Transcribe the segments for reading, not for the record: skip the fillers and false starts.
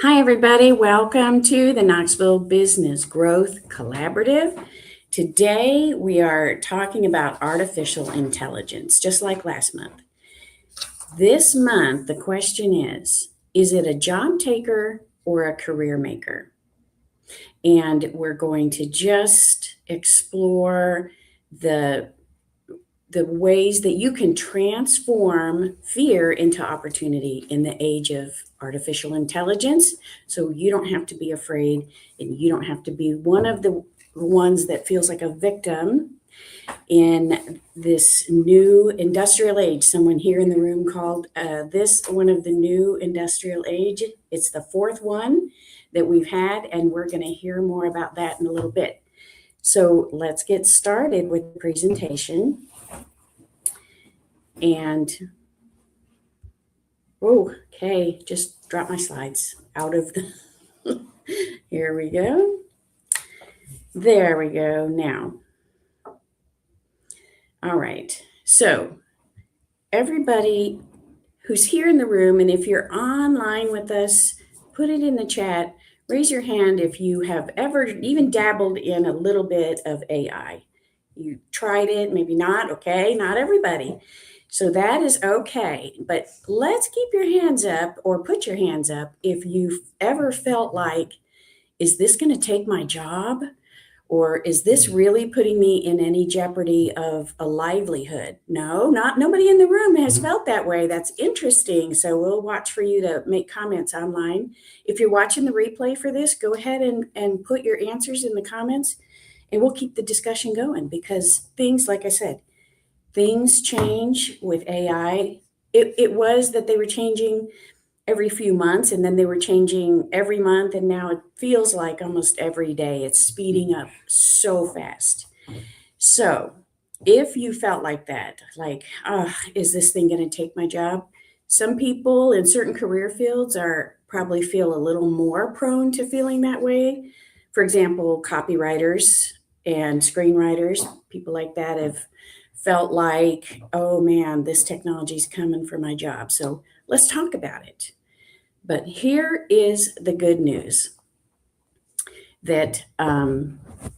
Hi, everybody. Welcome to the Knoxville Business Growth Collaborative. Today, we are talking about artificial intelligence, just like last month. This month, the question is it a job taker or a career maker? And we're going to just explore the the ways that you can transform fear into opportunity in the age of artificial intelligence. So you don't have to be afraid and you don't have to be one of the ones that feels like a victim in this new industrial age. Someone here in the room called this one of the new industrial age. It's the fourth one that we've had, and we're going to hear more about that in a little bit. So let's get started with the presentation. And, okay, just drop my slides out of the, here we go. There we go now. All right, so everybody who's here in the room, and if you're online with us, put it in the chat, raise your hand if you have ever even dabbled in a little bit of AI. You tried it, maybe not, okay, not everybody. So that is okay, but let's keep your hands up or put your hands up if you've ever felt like, is this going to take my job? Or is this really putting me in any jeopardy of a livelihood? No, nobody in the room has felt that way. That's interesting. So we'll watch for you to make comments online. If you're watching the replay for this, go ahead and put your answers in the comments and we'll keep the discussion going because things, like I said, things change with AI. It was that they were changing every few months and then they were changing every month. And now it feels like almost every day it's speeding up so fast. So if you felt like that, like, is this thing going to take my job? Some people in certain career fields probably feel a little more prone to feeling that way. For example, copywriters and screenwriters, people like that have felt like, oh man, this technology is coming for my job. So let's talk about it. But here is the good news that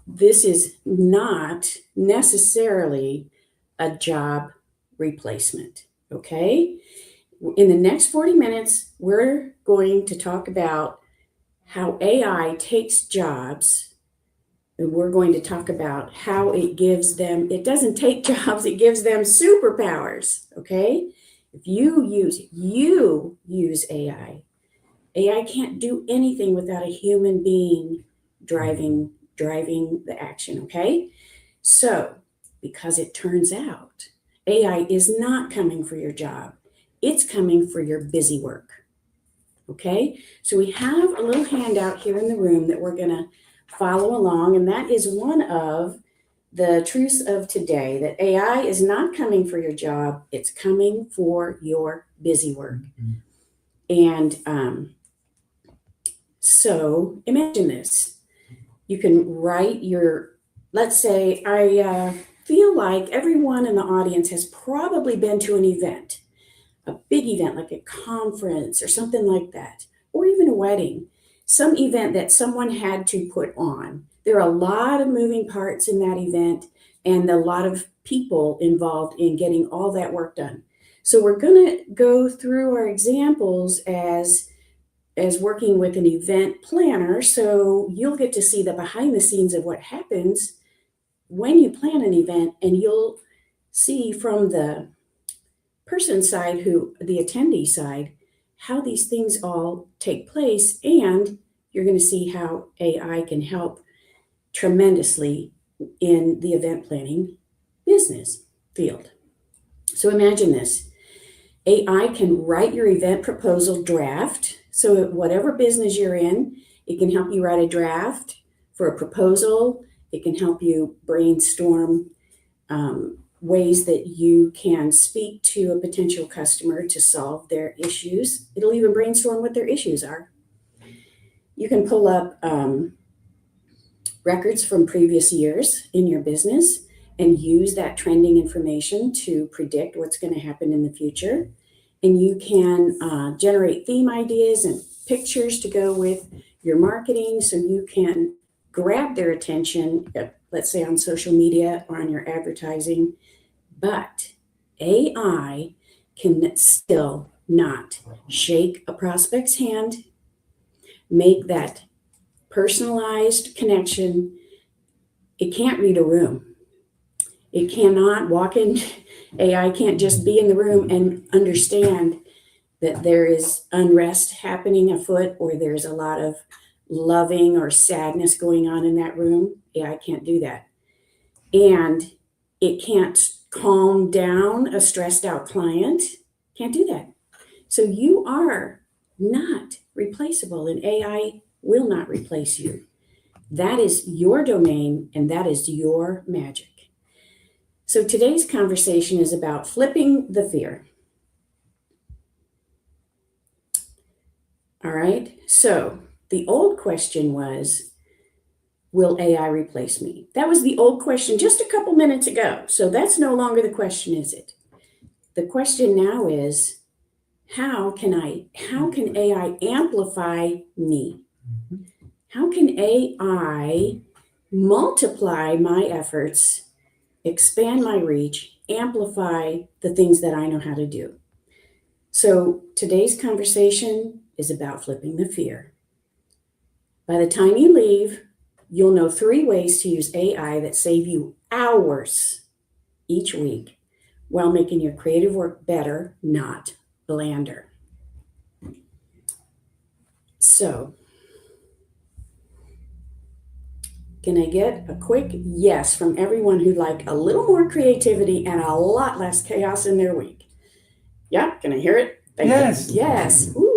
this is not necessarily a job replacement, okay? In the next 40 minutes, we're going to talk about how AI takes jobs. And we're going to talk about how it doesn't take jobs, it gives them superpowers, okay? If you use AI, AI can't do anything without a human being driving the action, okay? So, because it turns out AI is not coming for your job, it's coming for your busy work, okay? So we have a little handout here in the room that we're gonna follow along, and that is one of the truths of today, that AI is not coming for your job, it's coming for your busy work. And so imagine this. You can write let's say I feel like everyone in the audience has probably been to an event, a big event like a conference or something like that, or even a wedding, some event that someone had to put on. There are a lot of moving parts in that event and a lot of people involved in getting all that work done. So we're going to go through our examples as working with an event planner. So you'll get to see the behind the scenes of what happens when you plan an event, and you'll see from the person side, the attendee side, how these things all take place. And you're going to see how AI can help tremendously in the event planning business field. So imagine this. AI can write your event proposal draft. So whatever business you're in, it can help you write a draft for a proposal. It can help you brainstorm ways that you can speak to a potential customer to solve their issues. It'll even brainstorm what their issues are. You can pull up records from previous years in your business and use that trending information to predict what's going to happen in the future. And you can generate theme ideas and pictures to go with your marketing so you can grab their attention, let's say on social media or on your advertising. But AI can still not shake a prospect's hand, make that personalized connection. It can't read a room. It cannot walk in. AI can't just be in the room and understand that there is unrest happening afoot or there's a lot of loving or sadness going on in that room. AI can't do that. And it can't calm down a stressed out client. Can't do that. So you are not replaceable, and AI will not replace you. That is your domain, and that is your magic. So today's conversation is about flipping the fear. All right. So the old question was, will AI replace me? That was the old question just a couple minutes ago. So that's no longer the question, is it? The question now is, how can AI amplify me? How can AI multiply my efforts, expand my reach, amplify the things that I know how to do? So today's conversation is about flipping the fear. By the time you leave, you'll know 3 ways to use AI that save you hours each week while making your creative work better, not blander. So, can I get a quick yes from everyone who'd like a little more creativity and a lot less chaos in their week? Yeah, can I hear it? Thank yes. You. Yes. Ooh.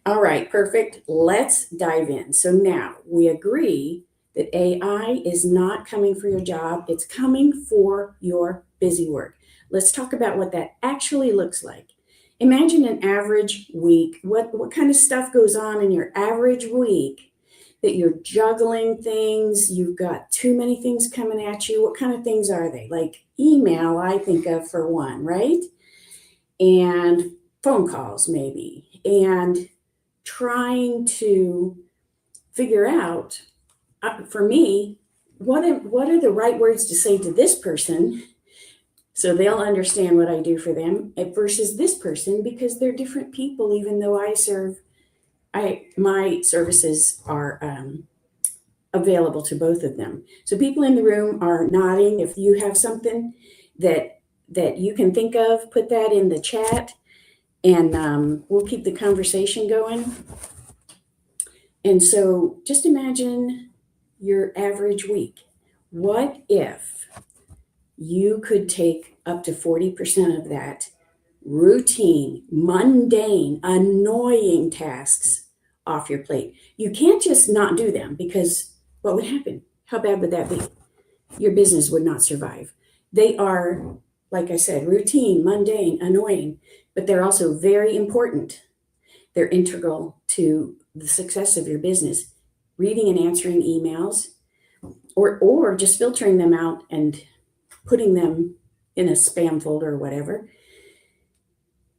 All right, perfect. Let's dive in. So now we agree that AI is not coming for your job. It's coming for your busy work. Let's talk about what that actually looks like. Imagine an average week. What kind of stuff goes on in your average week that you're juggling things? You've got too many things coming at you. What kind of things are they? Like email, I think of for one, right? And phone calls maybe, and trying to figure out, for me, what are the right words to say to this person so they'll understand what I do for them versus this person, because they're different people, even though my services are available to both of them. So people in the room are nodding. If you have something that you can think of, put that in the chat, and we'll keep the conversation going. And so just imagine your average week. What if you could take up to 40% of that routine, mundane, annoying tasks off your plate? You can't just not do them, because what would happen? How bad would that be? Your business would not survive. They are, like I said, routine, mundane, annoying, but they're also very important. They're integral to the success of your business. Reading and answering emails, or just filtering them out and putting them in a spam folder or whatever,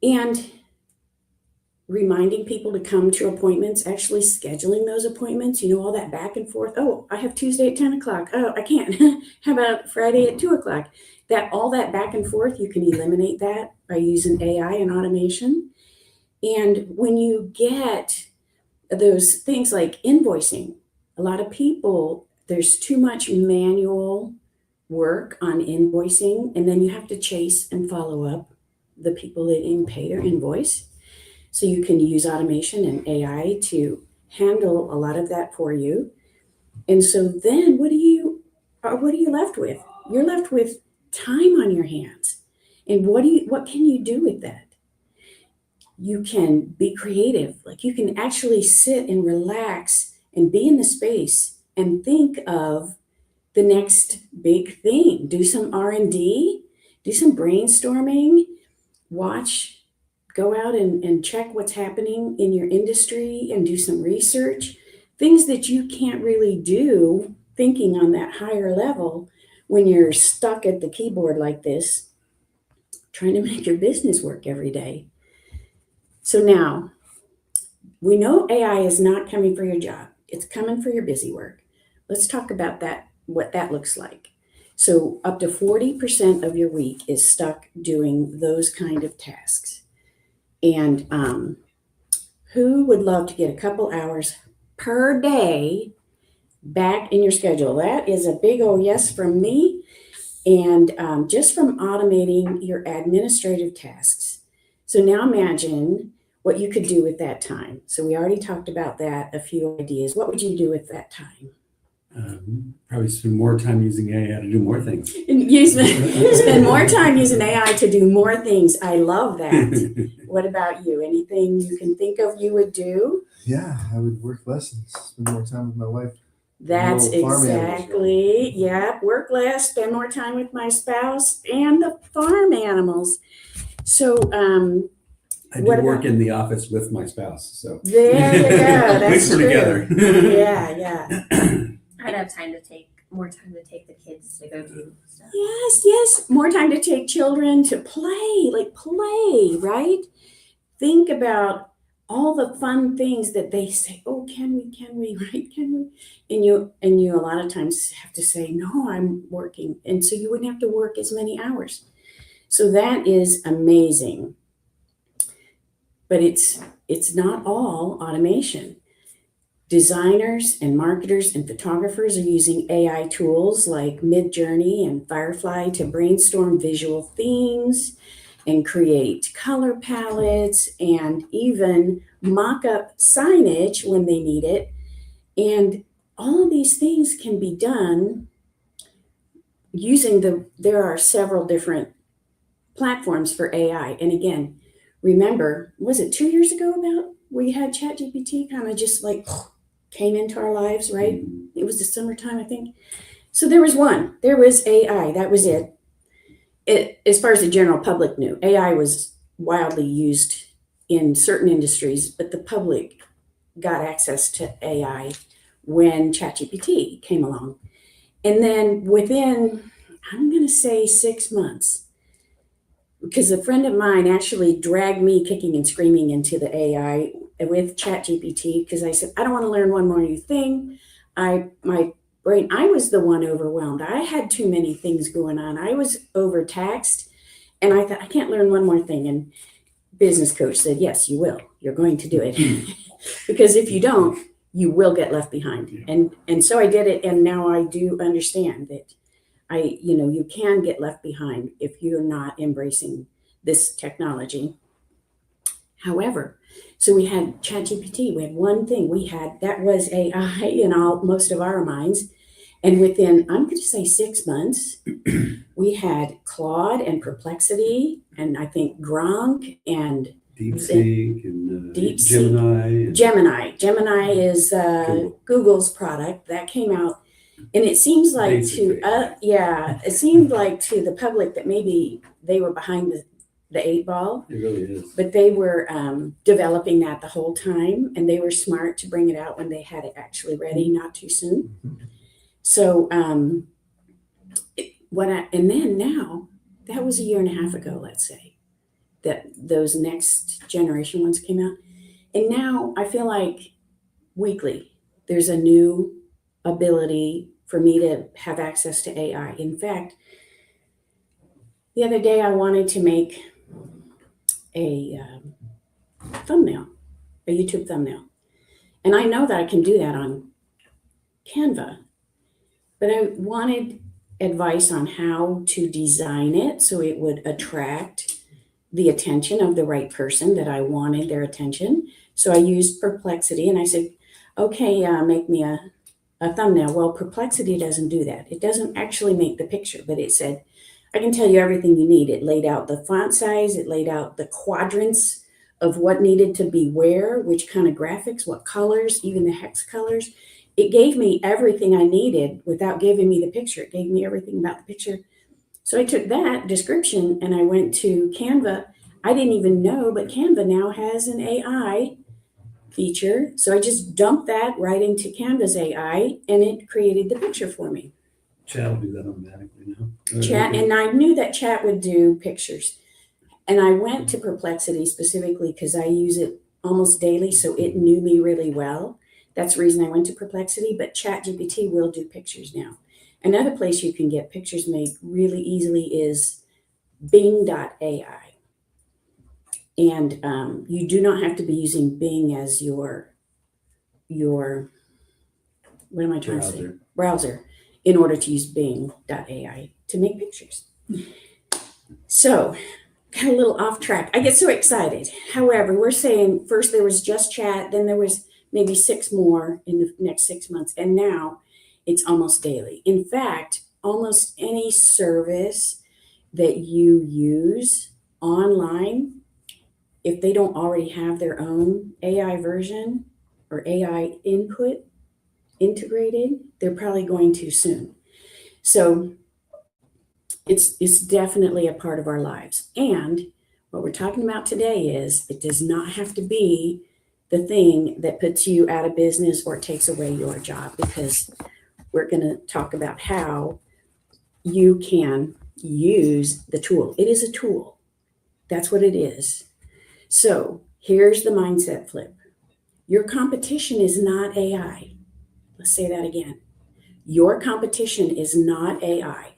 and reminding people to come to appointments, actually scheduling those appointments, all that back and forth. Oh, I have Tuesday at 10 o'clock. Oh, I can't. How about Friday at 2 o'clock? All that back and forth, you can eliminate that by using AI and automation. And when you get those things like invoicing, a lot of people, there's too much manual work on invoicing, and then you have to chase and follow up the people that didn't pay their invoice. So you can use automation and AI to handle a lot of that for you. And so then what are you left with? You're left with time on your hands. And what can you do with that? You can be creative. Like, you can actually sit and relax and be in the space and think of the next big thing. Do some R&D, do some brainstorming, go out and check what's happening in your industry and do some research. Things that you can't really do thinking on that higher level when you're stuck at the keyboard like this, trying to make your business work every day. So now, we know AI is not coming for your job. It's coming for your busy work. Let's talk about that, what that looks like. So up to 40% of your week is stuck doing those kind of tasks. And who would love to get a couple hours per day back in your schedule? That is a big old yes from me. And just from automating your administrative tasks. So now imagine what you could do with that time. So we already talked about that, a few ideas. What would you do with that time? Probably spend more time using AI to do more things. Spend more time using AI to do more things. I love that. What about you? Anything you can think of you would do? Yeah, I would work less and spend more time with my wife. That's little farm animals, exactly, yeah, work less, spend more time with my spouse and the farm animals. So, I do What work about- in the office with my spouse, so there you go, that's we're true. together. Yeah. I'd have more time to take the kids to go do stuff. Yes, more time to take children to play, right? Think about all the fun things that they say, oh, can we, right? Can we? And you a lot of times have to say, no, I'm working. And so you wouldn't have to work as many hours. So that is amazing. But it's not all automation. Designers and marketers and photographers are using AI tools like Midjourney and Firefly to brainstorm visual themes and create color palettes and even mock up signage when they need it. And all of these things can be done using there are several different platforms for AI. And again, remember, was it 2 years ago about we had ChatGPT kind of just like came into our lives, right? It was the summertime, I think. So there was AI, that was it. As far as the general public knew, AI was widely used in certain industries, but the public got access to AI when ChatGPT came along. And then within, I'm going to say 6 months, because a friend of mine actually dragged me kicking and screaming into the AI with ChatGPT because I said, I don't want to learn one more new thing. My brain, I was the one overwhelmed. I had too many things going on. I was overtaxed and I thought, I can't learn one more thing. And business coach said, yes, you will. You're going to do it. Because if you don't, you will get left behind. And so I did it. And now I do understand that you can get left behind if you're not embracing this technology. However, so we had ChatGPT, we had one thing that was AI in most of our minds. And within, I'm going to say 6 months, we had Claude and Perplexity, and I think Gronk and DeepSeek and DeepSeek. Gemini. Gemini is Google's product that came out. And it seems like it seemed like to the public that maybe they were behind the eight ball. It really is. But they were developing that the whole time, and they were smart to bring it out when they had it actually ready, not too soon. So and then now, that was a year and a half ago, let's say, that those next generation ones came out. And now I feel like weekly, there's a new ability for me to have access to AI. In fact, the other day I wanted to make a thumbnail, a YouTube thumbnail. And I know that I can do that on Canva, but I wanted advice on how to design it so it would attract the attention of the right person that I wanted their attention. So I used Perplexity and I said, okay, make me a thumbnail. Well, Perplexity doesn't do that. It doesn't actually make the picture, but it said, I can tell you everything you need. It laid out the font size. It laid out the quadrants of what needed to be where, which kind of graphics, what colors, even the hex colors. It gave me everything I needed without giving me the picture. It gave me everything about the picture. So I took that description and I went to Canva. I didn't even know, but Canva now has an AI feature. So I just dumped that right into Canva's AI and it created the picture for me. Chat will do that automatically now. Chat, and I knew that Chat would do pictures. And I went to Perplexity specifically because I use it almost daily, so it knew me really well. That's the reason I went to Perplexity, but ChatGPT will do pictures now. Another place you can get pictures made really easily is Bing.ai. And you do not have to be using Bing as your what am I trying to say? Browser in order to use Bing.ai to make pictures. So, got a little off track. I get so excited. However, we're saying first there was just chat, then there was maybe 6 more in the next 6 months, and now it's almost daily. In fact, almost any service that you use online, if they don't already have their own AI version or AI input integrated, they're probably going to soon. So it's definitely a part of our lives. And what we're talking about today is it does not have to be the thing that puts you out of business or takes away your job, because we're going to talk about how you can use the tool. It is a tool. That's what it is. So here's the mindset flip. Your competition is not AI. Let's say that again. Your competition is not AI.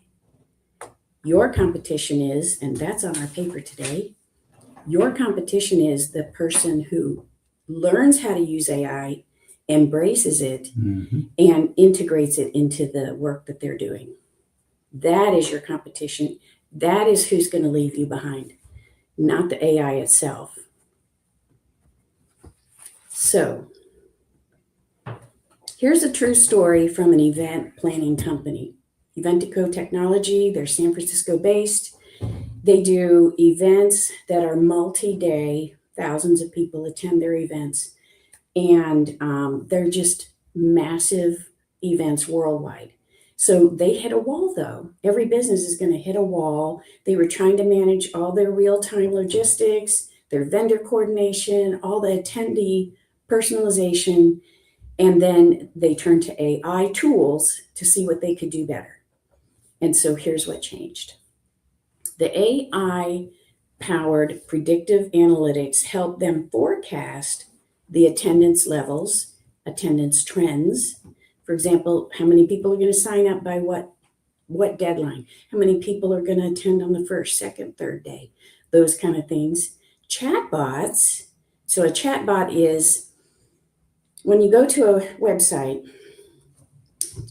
Your competition is, and that's on our paper today, your competition is the person who learns how to use AI, embraces it, and integrates it into the work that they're doing. That is your competition. That is who's going to leave you behind, not the AI itself. So, here's a true story from an event planning company, Eventico Technology. They're San Francisco based. They do events that are multi-day. Thousands of people attend their events, and they're just massive events worldwide. So they hit a wall, though. Every business is going to hit a wall. They were trying to manage all their real-time logistics, their vendor coordination, all the attendee personalization, and then they turned to AI tools to see what they could do better. And so here's what changed. The AI powered predictive analytics helped them forecast the attendance levels, attendance trends. For example, how many people are going to sign up by what deadline? How many people are going to attend on the first, second, third day? Those kind of things. Chatbots. So a chatbot is when you go to a website,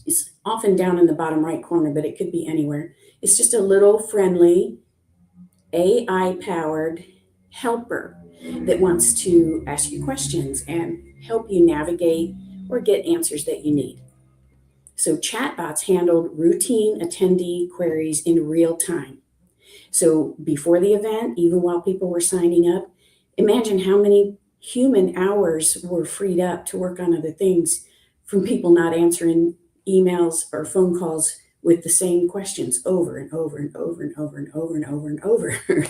it's often down in the bottom right corner, but it could be anywhere. It's just a little friendly AI-powered helper that wants to ask you questions and help you navigate or get answers that you need. So chatbots handled routine attendee queries in real time. So before the event, even while people were signing up, imagine how many human hours were freed up to work on other things from people not answering emails or phone calls with the same questions over and over and over and over and over and over and over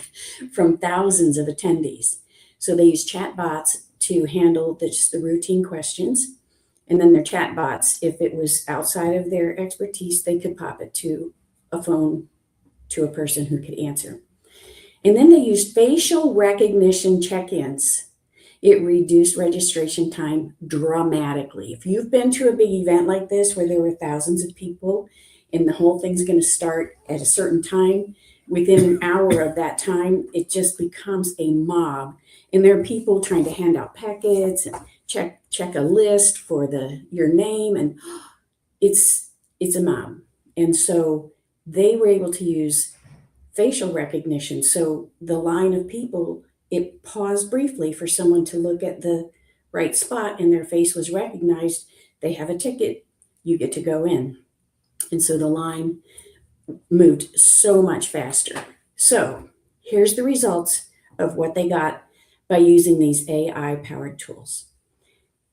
from thousands of attendees. So they use chatbots to handle just the routine questions. And then their chatbots, if it was outside of their expertise, they could pop it to a phone to a person who could answer. And then they used facial recognition check-ins. It reduced registration time dramatically. If you've been to a big event like this where there were thousands of people and the whole thing's going to start at a certain time, within an hour of that time, it just becomes a mob. And there are people trying to hand out packets and check a list for your name, and it's a mob. And so they were able to use facial recognition. So the line of people, it paused briefly for someone to look at the right spot and their face was recognized. They have a ticket, you get to go in. And so the line moved so much faster. So here's the results of what they got by using these AI powered tools.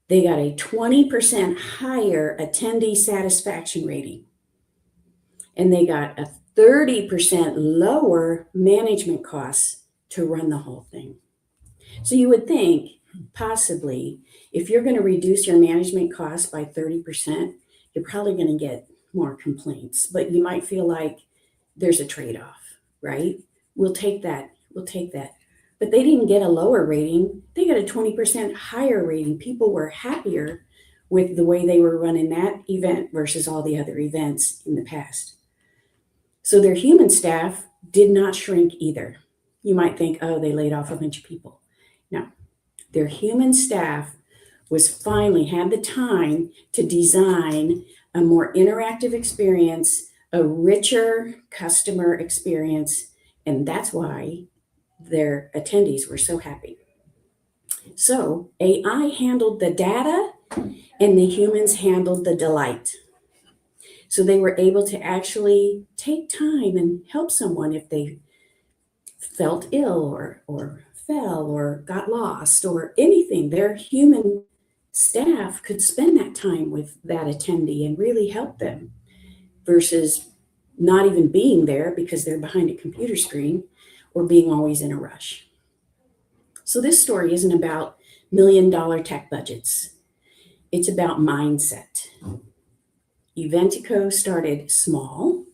They got a 20% higher attendee satisfaction rating, and they got a 30% lower management costs to run the whole thing. So you would think possibly if you're going to reduce your management costs by 30%, you're probably going to get more complaints, but you might feel like there's a trade-off, right? We'll take that. but they didn't get a lower rating. They got a 20% higher rating. People were happier with the way they were running that event versus all the other events in the past. So their human staff did not shrink either. You might think, oh, they laid off a bunch of people. No, their human staff was finally had the time to design a more interactive experience, a richer customer experience, and that's why their attendees were so happy. So AI handled the data and the humans handled the delight. So they were able to actually take time and help someone if they felt ill or fell or got lost or anything. Their human staff could spend that time with that attendee and really help them versus not even being there because they're behind a computer screen or being always in a rush. So this story isn't about $1 million tech budgets. It's about mindset. Eventico started small,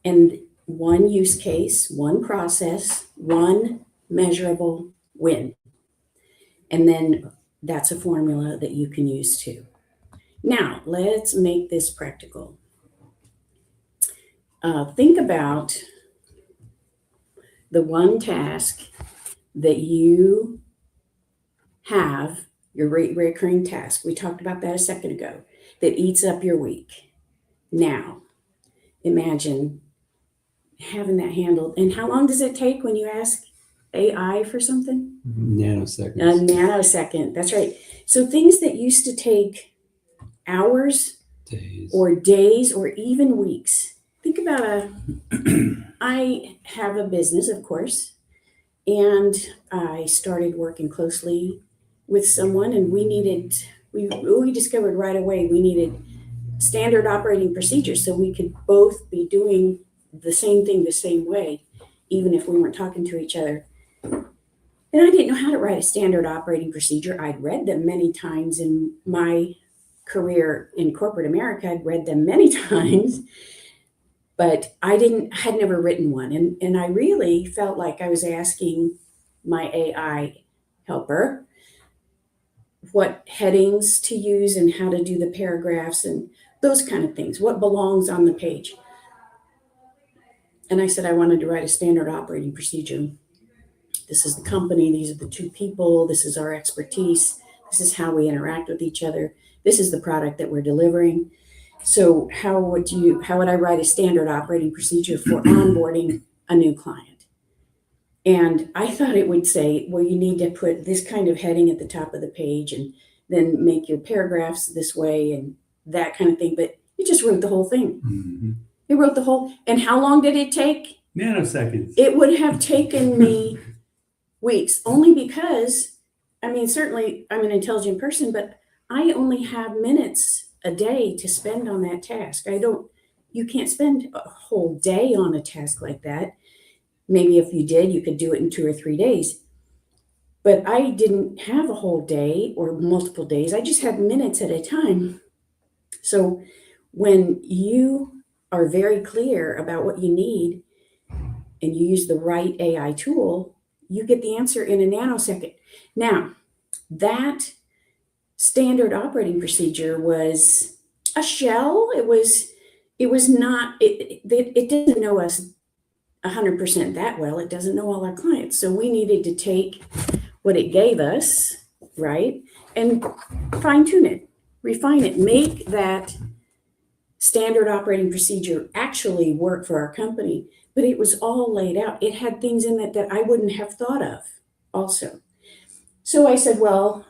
and one use case, one process, one measurable win. And then that's a formula that you can use too. Now, let's make this practical. Think about the one task that you have, your recurring task. We talked about that a second ago, that eats up your week. Now, imagine having that handled. And how long does it take when you ask AI for something? Nanoseconds. A nanosecond. That's right. So things that used to take hours Days. or days or even weeks. Think about I have a business, of course, and I started working closely with someone, and we discovered right away we needed standard operating procedures so we could both be doing the same thing the same way, even if we weren't talking to each other. And I didn't know how to write a standard operating procedure. I'd read them many times in my career in corporate America. I'd read them many times, but had never written one. And I really felt like I was asking my AI helper what headings to use and how to do the paragraphs and those kind of things, what belongs on the page. And I said I wanted to write a standard operating procedure. This is the company, these are the two people, this is our expertise, this is how we interact with each other, this is the product that we're delivering. So how would I write a standard operating procedure for onboarding a new client? And I thought it would say, well, you need to put this kind of heading at the top of the page and then make your paragraphs this way and that kind of thing. But it just wrote the whole thing. Mm-hmm. It wrote the whole, and how long did it take? Nanoseconds. It would have taken me weeks, only because, certainly I'm an intelligent person, but I only have minutes a day to spend on that task. You can't spend a whole day on a task like that. Maybe if you did, you could do it in 2 or 3 days. But I didn't have a whole day or multiple days. I just had minutes at a time. So when you are very clear about what you need and you use the right AI tool, you get the answer in a nanosecond. Now, that standard operating procedure was a shell. It was not, it doesn't know us 100% that well. It doesn't know all our clients. So we needed to take what it gave us, right, and fine tune it, refine it, make that standard operating procedure actually work for our company. But it was all laid out. It had things in it that I wouldn't have thought of also. So I said, well,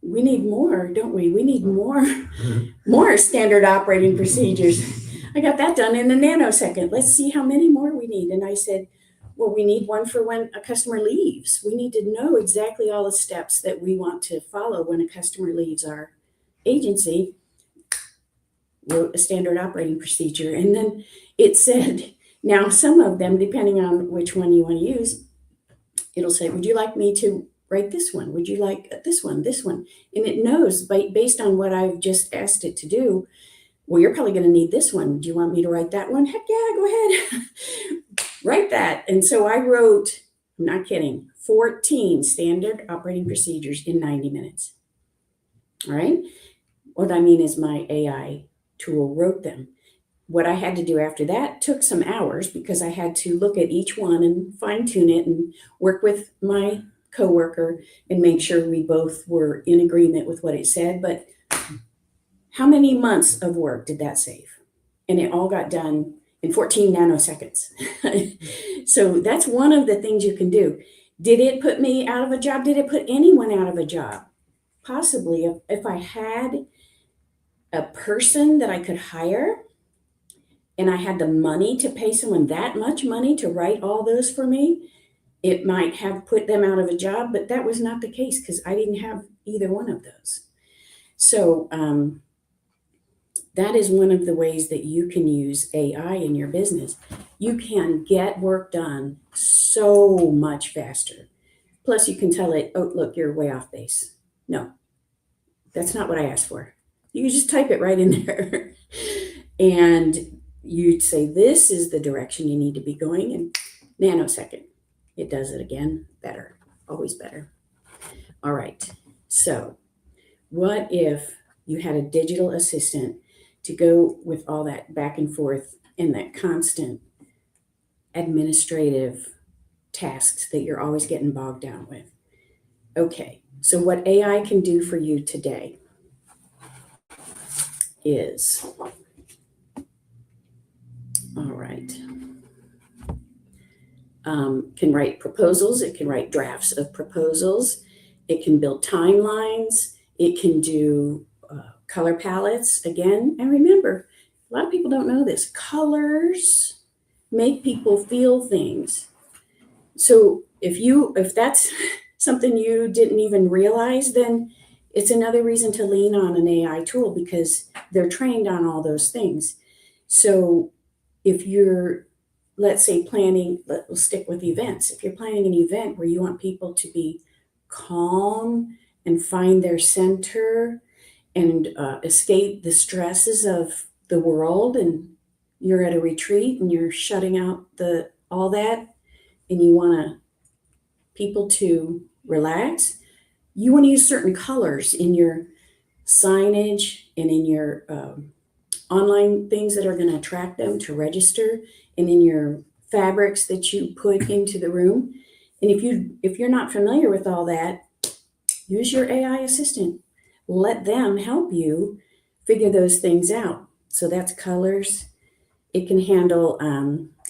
we need more, don't we? We need more standard operating procedures. I got that done in a nanosecond. Let's see how many more we need. And I said, well, we need one for when a customer leaves. We need to know exactly all the steps that we want to follow when a customer leaves our agency. Wrote a standard operating procedure. And then it said, now some of them, depending on which one you want to use, it'll say, would you like me to write this one? Would you like this one? And it knows based on what I've just asked it to do, well, you're probably going to need this one. Do you want me to write that one? Heck yeah, go ahead. Write that. And so I wrote I'm not kidding. 14 standard operating procedures in 90 minutes. All right. What I mean is my AI tool wrote them. What I had to do after that took some hours because I had to look at each one and fine tune it and work with my coworker and make sure we both were in agreement with what it said. But how many months of work did that save? And it all got done in 14 nanoseconds. So that's one of the things you can do. Did it put me out of a job? Did it put anyone out of a job? Possibly. If I had a person that I could hire and I had the money to pay someone that much money to write all those for me, it might have put them out of a job, but that was not the case because I didn't have either one of those. So that is one of the ways that you can use AI in your business. You can get work done so much faster. Plus, you can tell it, oh, look, you're way off base. No, that's not what I asked for. You can just type it right in there. And you'd say, this is the direction you need to be going in nanosecond. It does it again better, always better. All right. So what if you had a digital assistant to go with all that back and forth and that constant administrative tasks that you're always getting bogged down with? Okay, so what AI can do for you today is, all right, can write proposals. It can write drafts of proposals. It can build timelines. It can do color palettes again. And remember, a lot of people don't know this. Colors make people feel things. So if that's something you didn't even realize, then it's another reason to lean on an AI tool because they're trained on all those things. So if you're, let's say, we'll stick with events. If you're planning an event where you want people to be calm and find their center and escape the stresses of the world, and you're at a retreat and you're shutting out all that, and you want people to relax, you want to use certain colors in your signage and in your online things that are going to attract them to register, and in your fabrics that you put into the room. And if you're not familiar with all that, use your AI assistant. Let them help you figure those things out. So that's colors. It can handle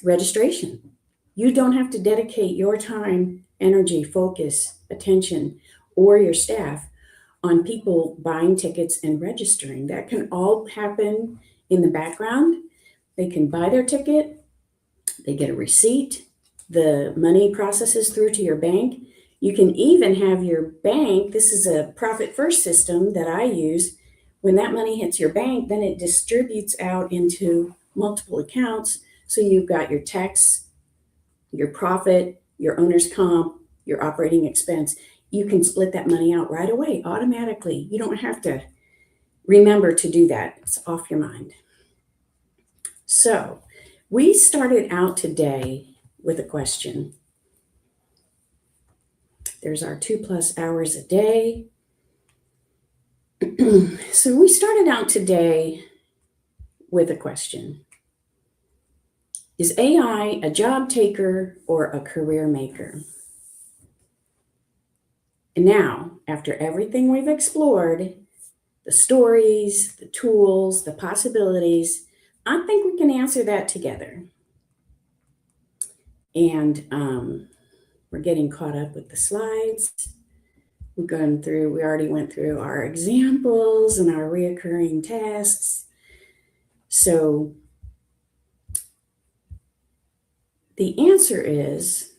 registration. You don't have to dedicate your time, energy, focus, attention, or your staff on people buying tickets and registering. That can all happen in the background. They can buy their ticket, they get a receipt, the money processes through to your bank. You can even have your bank, this is a profit first system that I use. When that money hits your bank, then it distributes out into multiple accounts. So you've got your tax, your profit, your owner's comp, your operating expense. You can split that money out right away automatically. You don't have to remember to do that. It's off your mind. So we started out today with a question. There's our 2+ hours a day. So we started out today with a question. Is AI a job taker or a career maker? And now, after everything we've explored, the stories, the tools, the possibilities, I think we can answer that together. And we're getting caught up with the slides. We already went through our examples and our reoccurring tasks. So the answer is,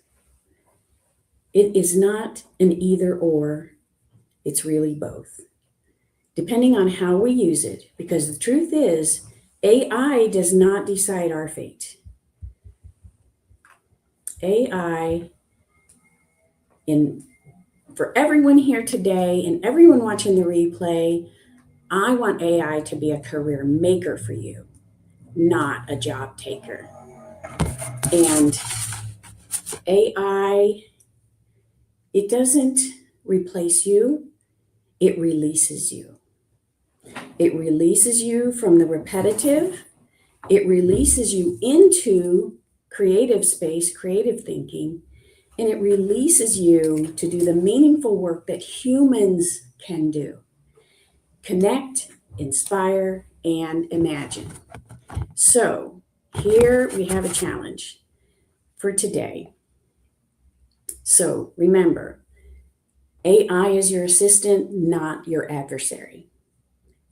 it is not an either or, it's really both, depending on how we use it. Because the truth is, AI does not decide our fate. AI, for everyone here today and everyone watching the replay, I want AI to be a career maker for you, not a job taker. And AI It doesn't replace you, it releases you. It releases you from the repetitive. It releases you into creative space, creative thinking, and it releases you to do the meaningful work that humans can do. Connect, inspire, and imagine. So here we have a challenge for today. So remember, AI is your assistant, not your adversary.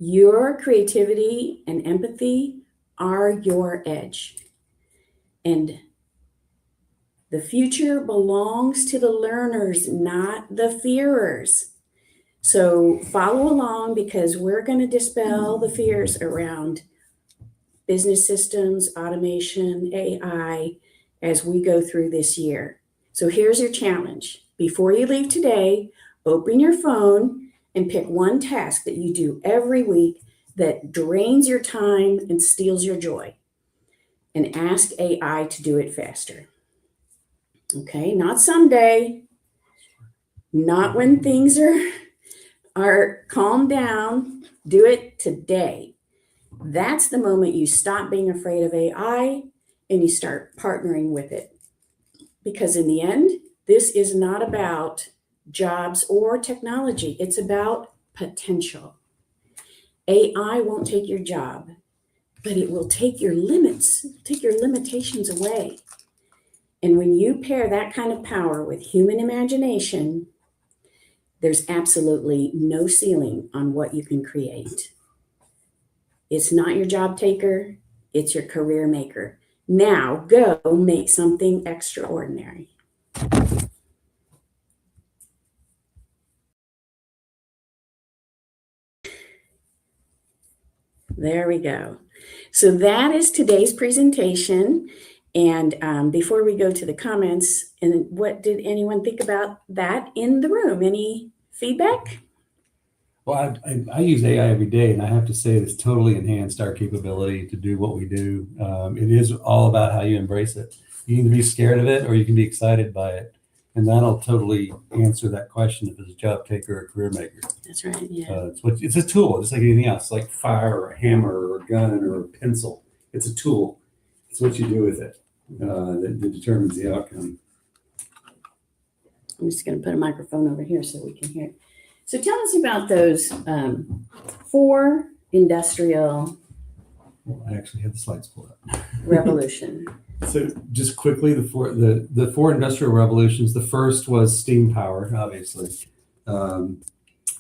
Your creativity and empathy are your edge. And the future belongs to the learners, not the fearers. So follow along because we're going to dispel the fears around business systems, automation, AI as we go through this year. So here's your challenge. Before you leave today, open your phone and pick one task that you do every week that drains your time and steals your joy, and ask AI to do it faster. Okay, not someday, not when things are calmed down. Do it today. That's the moment you stop being afraid of AI and you start partnering with it. Because in the end, this is not about jobs or technology. It's about potential. AI won't take your job, but it will take your limits, take your limitations away. And when you pair that kind of power with human imagination, there's absolutely no ceiling on what you can create. It's not your job taker, it's your career maker. Now go make something extraordinary. There we go. So that is today's presentation. And before we go to the comments, and what did anyone think about that in the room? Any feedback? Well, I use AI every day, and I have to say it's totally enhanced our capability to do what we do. It is all about how you embrace it. You can be scared of it, or you can be excited by it, and that'll totally answer that question if it's a job taker or a career maker. That's right. Yeah. It's a tool, just like anything else, like fire or a hammer or a gun or a pencil. It's a tool. It's what you do with it that determines the outcome. I'm just going to put a microphone over here so we can hear. So tell us about those 4 industrial Well, I actually have the slides pulled up. revolution. So just quickly, the four industrial revolutions. The first was steam power, obviously. It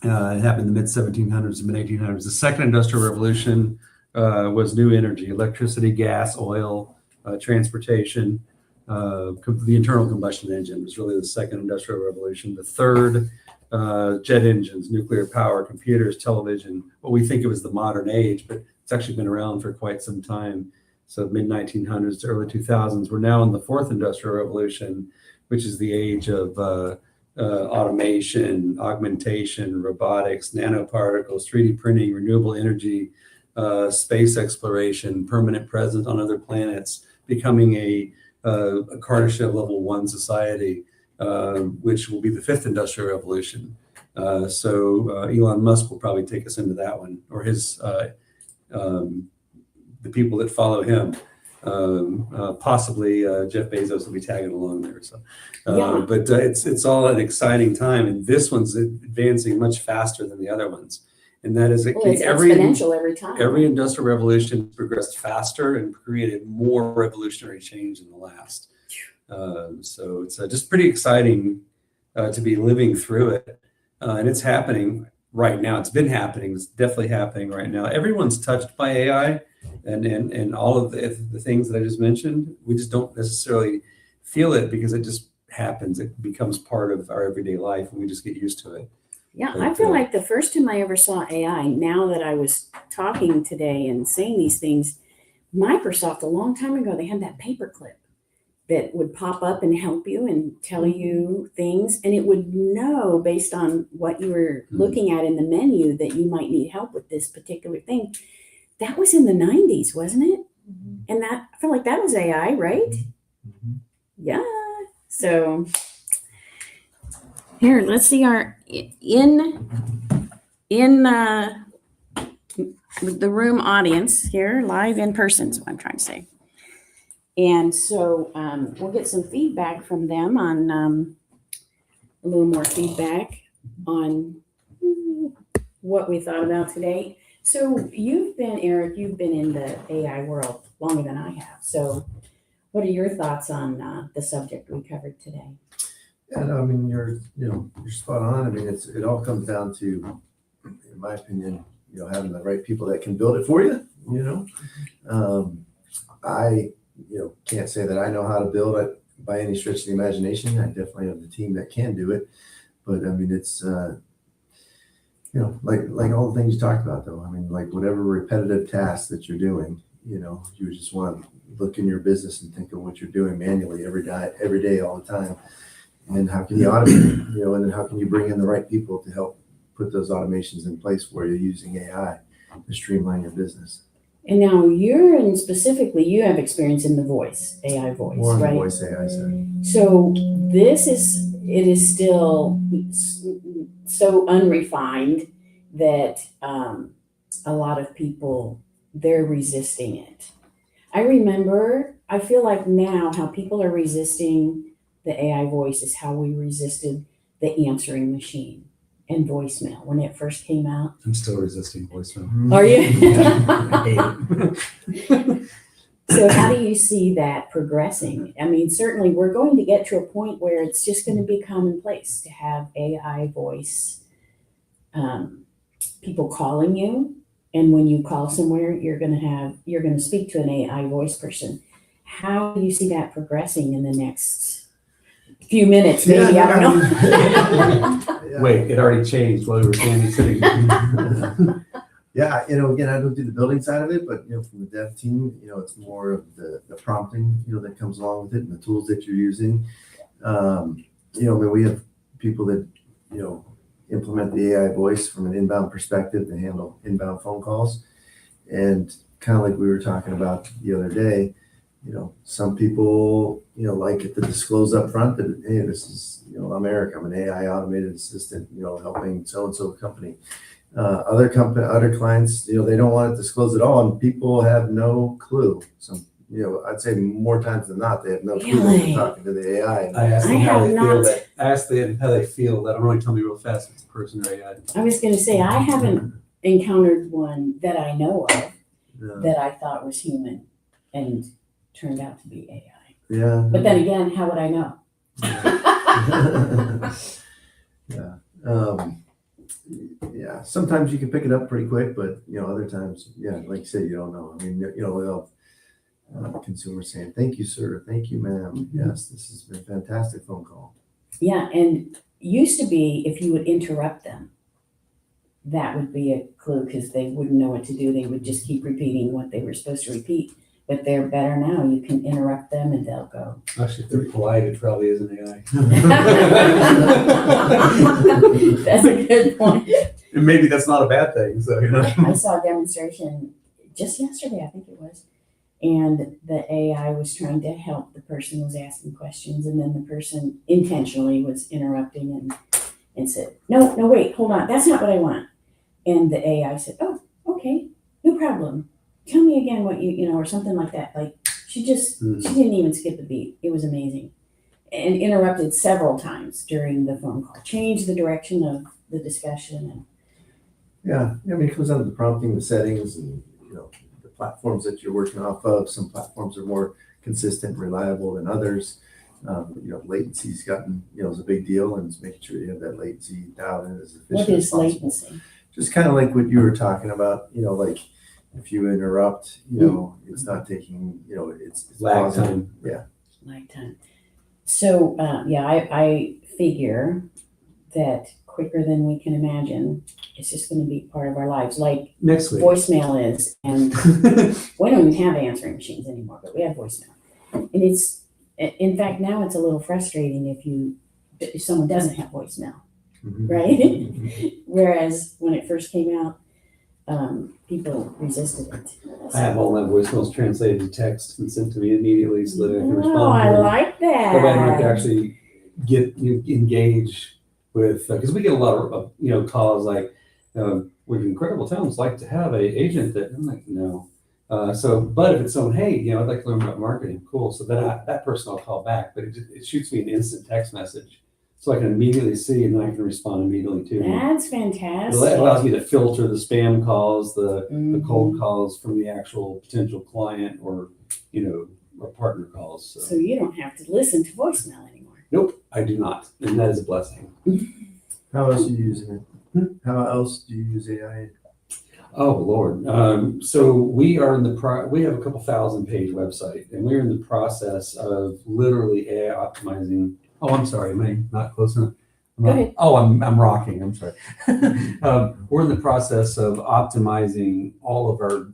happened in the mid 1700s and mid 1800s. The second industrial revolution was new energy: electricity, gas, oil, transportation. The internal combustion engine was really the second industrial revolution. The third, jet engines, nuclear power, computers, television. What we think of as the modern age, but it's actually been around for quite some time. So mid 1900s to early 2000s. We're now in the fourth industrial revolution, which is the age of automation, augmentation, robotics, nanoparticles, 3D printing, renewable energy, space exploration, permanent presence on other planets, becoming a Kardashev level 1 society, which will be the fifth industrial revolution. So Elon Musk will probably take us into that one, or his the people that follow him. Possibly Jeff Bezos will be tagging along there. So, Yeah. but it's all an exciting time, and this one's advancing much faster than the other ones. And that is Well, it's exponential every time. Every industrial revolution progressed faster and created more revolutionary change than the last. So it's just pretty exciting to be living through it, and it's happening right now. It's been happening. It's definitely happening right now. Everyone's touched by AI. And all of the things that I just mentioned, we just don't necessarily feel it because it just happens. It becomes part of our everyday life, and we just get used to it. Yeah, But, I feel like the first time I ever saw AI, now that I was talking today and saying these things, Microsoft, a long time ago, they had that paperclip that would pop up and help you and tell you things, and it would know based on what you were looking at in the menu that you might need help with this particular thing. That was in the 90s, wasn't it? Mm-hmm. And that, I feel like that was AI, right? Mm-hmm. Yeah. So Here, let's see our the room audience here, live in person is what I'm trying to say. And so we'll get some feedback from them on a little more feedback on what we thought about today. So Eric, you've been in the AI world longer than I have. So what are your thoughts on the subject we covered today? And I mean, you're spot on. I mean, it all comes down to, in my opinion, having the right people that can build it for you. I can't say that I know how to build it by any stretch of the imagination. I definitely have the team that can do it, but I mean, it's like all the things you talked about, though. I mean, like whatever repetitive task that you're doing, you just want to look in your business and think of what you're doing manually every day, all the time. And how can you automate it? And then how can you bring in the right people to help put those automations in place for you using AI to streamline your business? And now specifically, you have experience in the AI voice, More on the right? voice AI side. So it is still so unrefined that a lot of people, they're resisting it. I feel like now how people are resisting the AI voice is how we resisted the answering machine and voicemail when it first came out. I'm still resisting voicemail. Are you? I hate it. So how do you see that progressing? I mean, certainly we're going to get to a point where it's just going to be commonplace to have AI voice people calling you. And when you call somewhere, you're going to speak to an AI voice person. How do you see that progressing in the next few minutes, maybe? I don't know. Wait, it already changed while we were standing sitting. Yeah, again, I don't do the building side of it, but from the dev team, it's more of the prompting, that comes along with it and the tools that you're using. I mean, we have people that, implement the AI voice from an inbound perspective to handle inbound phone calls. And kind of like we were talking about the other day, some people, like it to disclose up front that, hey, this is, I'm Eric, I'm an AI automated assistant, helping so-and-so company. Other clients, they don't want to disclose at all, and people have no clue. Some, I'd say more times than not, they have no clue when they're talking to the AI. I asked them how they feel. Ask them how they feel. Let them really tell me real fast if it's a person or AI. I was going to say, I haven't encountered one that I know of that I thought was human and turned out to be AI. Yeah. But then again, how would I know? Yeah. Yeah. Sometimes you can pick it up pretty quick, but other times, like you said, you don't know. I mean, they'll consumers saying, "Thank you, sir. Thank you, ma'am. Yes, this has been a fantastic phone call." Yeah, and used to be if you would interrupt them, that would be a clue because they wouldn't know what to do. They would just keep repeating what they were supposed to repeat. But they're better now. You can interrupt them and they'll go. Actually, if they're polite, it probably isn't AI. That's a good point. And maybe that's not a bad thing. So I saw a demonstration just yesterday, I think it was, and the AI was trying to help. The person was asking questions, and then the person intentionally was interrupting and said, "No, wait, hold on. That's not what I want." And the AI said, "Oh, okay, no problem. Tell me again what or something like that." Like she didn't even skip a beat. It was amazing. And interrupted several times during the phone call, changed the direction of the discussion. And yeah, I mean, it comes down to the prompting, the settings, and the platforms that you're working off of. Some platforms are more consistent, reliable than others. Latency's gotten is a big deal, and it's making sure you have that latency dialed in as efficient as possible. What is latency? Just kind of like what you were talking about. Like if you interrupt, it's not taking. It's lag time. Yeah, lag time. So I figure that quicker than we can imagine, it's just going to be part of our lives, like next week voicemail is. And we don't even have answering machines anymore, but we have voicemail. And it's, in fact, now it's a little frustrating if someone doesn't have voicemail, right? Whereas when it first came out, people resisted it. I have all my voicemails translated to text and sent to me immediately so that I can respond. Oh, I like that. But I don't have to actually engage with, because we get a lot of, calls like, would incredible towns like to have a agent that, I'm like, no. But if it's someone, hey, I'd like to learn about marketing, cool. So then that person I'll call back, but it shoots me an instant text message. So I can immediately see and then I can respond immediately to them. That's It fantastic. allows me to filter the spam calls, the cold Mhm. calls from the actual potential client or, or partner calls. So you don't have to listen to voicemail anymore. Nope, I do not. And that is a blessing. How else are you using Hmm? it? How else do you use AI? Oh, Lord. So we are we have a couple thousand page website and we're in the process of literally AI optimizing. Oh, I'm sorry. Am I not close enough? Go ahead. Oh, I'm rocking. I'm sorry. We're in the process of optimizing all of our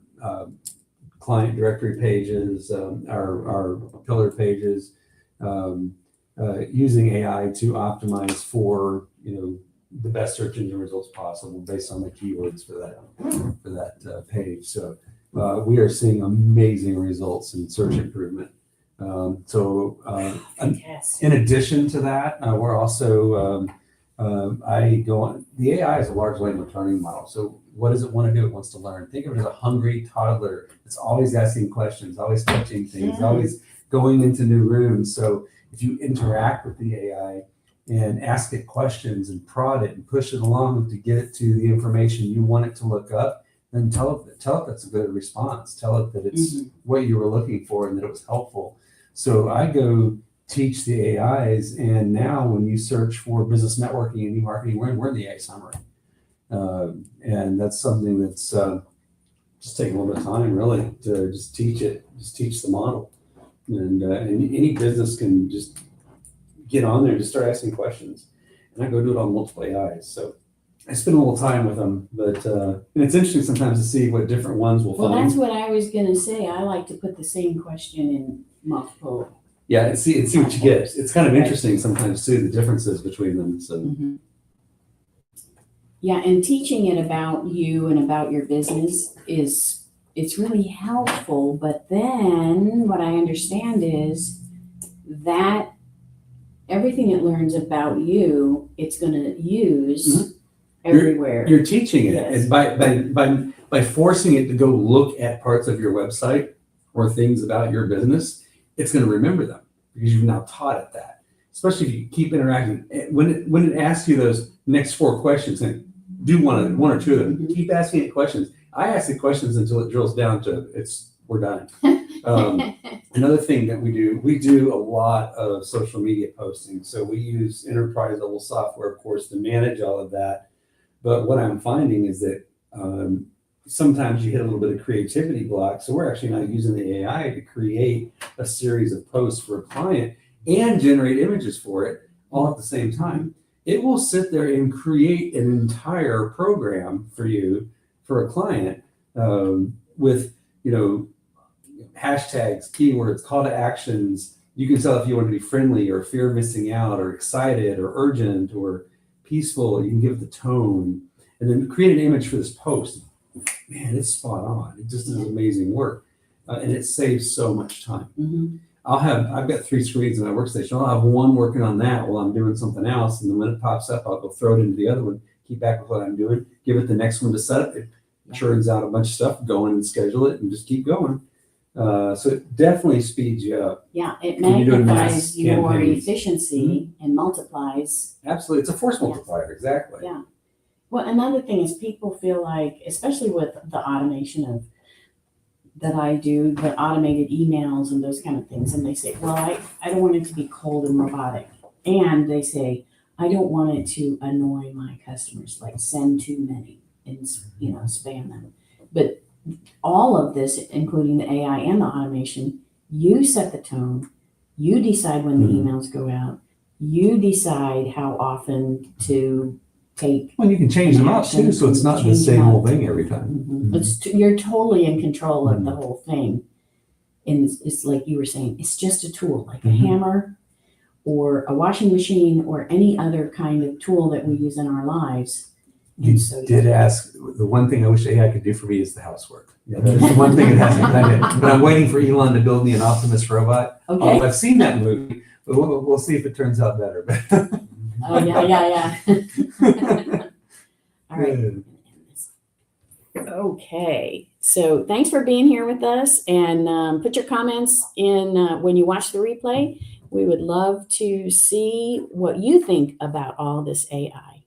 client directory pages, our pillar pages, using AI to optimize for, the best search engine results possible based on the keywords for that page. So we are seeing amazing results in search improvement. Fantastic. In addition to that, we're also the AI is a large language learning model. So what does it want to do? It wants to learn. Think of it as a hungry toddler. It's always asking questions, always touching things, always going into new rooms. So if you interact with the AI and ask it questions and prod it and push it along to get it to the information you want it to look up, then tell it that's a good response. Tell it that it's what you were looking for and that it was helpful. So I go teach the AIs, and now when you search for business networking and e-marketing, we're in the AI summary. And that's something that's just taking a little bit of time really to just teach the model. And any business can just get on there and just start asking questions. And I go do it on multiple AIs. So I spend a little time with them, but and it's interesting sometimes to see what different ones will Well, find. that's what I was going to say. I like to put the same question in multiple. Yeah, and see what you get. It's kind of interesting sometimes too, the differences between them. So Mhm. Yeah, and teaching it about you and about your business it's really helpful. But then what I understand is that everything it learns about you, it's going to use everywhere. you're teaching it, Yes. and by forcing it to go look at parts of your website or things about your business, it's going to remember them because you've now taught it that. Especially if you keep interacting. When it asks you those next 4 questions, and do one or two of them, keep asking it questions. I ask the questions until it drills down to we're done. Another thing that we do a lot of social media posting. So we use enterprise level software, of course, to manage all of that. But what I'm finding is that sometimes you hit a little bit of creativity block. So we're actually now using the AI to create a series of posts for a client and generate images for it all at the same time. It will sit there and create an entire program for you, for a client, with, hashtags, keywords, call to actions. You can tell if you want to be friendly or fear of missing out or excited or urgent or peaceful. You can give it the tone and then create an image for this post. Man, it's spot on. It just is amazing work. And it saves so much time. Mm-hmm. I've got 3 screens in my workstation. I'll have one working on that while I'm doing something else. And then when it pops up, I'll go throw it into the other one, keep back with what I'm doing, give it the next one to set up. It churns out a bunch of stuff, go in and schedule it and just keep going. So it definitely speeds you up. Yeah, it When you're doing magnifies mass your campaigns. efficiency and multiplies. Absolutely. It's a force multiplier. Exactly. Yeah. Well, another thing is people feel like, especially with the automation that I do, the automated emails and those kind of things, and they say, well, I don't want it to be cold and robotic. And they say, I don't want it to annoy my customers, like send too many and, spam them. But all of this, including the AI and the automation, you set the tone, you decide when the emails go out, you decide how often to take. Well, you can change them up too, so it's not the same old thing every time. Mm-hmm. You're totally in control of the whole thing. And it's like you were saying, it's just a tool, like a hammer or a washing machine or any other kind of tool that we use in our lives. You did ask, the one thing I wish AI could do for me is the housework. Yeah, that's the one thing it hasn't done yet. But I'm waiting for Elon to build me an Optimus robot. Okay. I've seen that movie, but we'll see if it turns out better. Oh, yeah. All right. Okay. So thanks for being here with us, and put your comments in when you watch the replay. We would love to see what you think about all this AI.